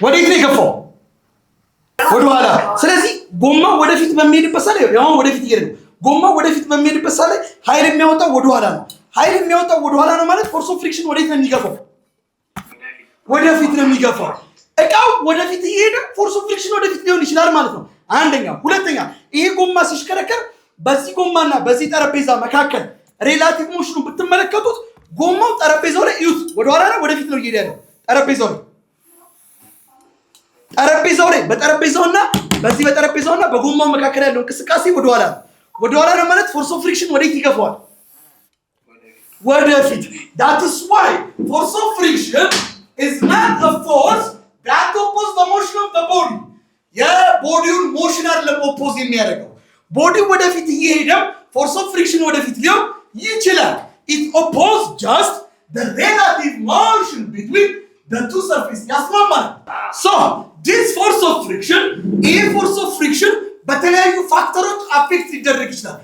ወዴት ነው የገፋው? ወደኋላ። ስለዚህ ጎማ ወደፊት በሚሄድበት ሰዓት ላይ ያው ወደፊት እየሄደ ነው። ጎማ ወደፊት በሚሄድበት ሰዓት ላይ ኃይል የሚያወጣው ወደኋላ ነው። ኃይል የሚያወጣው ወደኋላ ነው ማለት ፎርስ ኦፍ ፍሪክሽን ወዴት ነው የሚገፋው? ወደፊት ነው የሚገፋው። እቃው ወደፊት እየሄደ ፎርስ ኦፍ ፍሪክሽን ወደፊት ሊሆን ይችላል ማለት ነው። አንደኛ። ሁለተኛ ይሄ ጎማ ሲሽከረከር በዚህ ጎማና በዚህ ጠረጴዛ መካከል ሬላቲቭ ሞሽኑ ብትመለከቱት ጎማው ጠረጴዛው ላይ እዩት፣ ወደኋላ ነው ወደፊት ነው እየሄደ ያለው። ጠረጴዛው ላይ በጠረጴዛውና በዚህ በጠረጴዛውና በጎማው መካከል ያለው እንቅስቃሴ ወደኋላ ነው። ወደኋላ ነው ማለት ፎርስ ኦፍ ፍሪክሽን ወዴት ይገፋዋል? ወደፊት። that is why force of friction is not a force that opposes the motion of the body. የቦዲውን ሞሽን አይደለም ኦፖዝ የሚያደርገው። ቦዲው ወደፊት እየሄደ ፎርስ ኦፍ ፍሪክሽን ወደፊት ሊሆን ይችላል። it opposes just the relative motion between the two surfaces. ያስማማል። so this force of friction በተለያዩ ፋክተሮች አፌክት ሊደረግ ይችላል።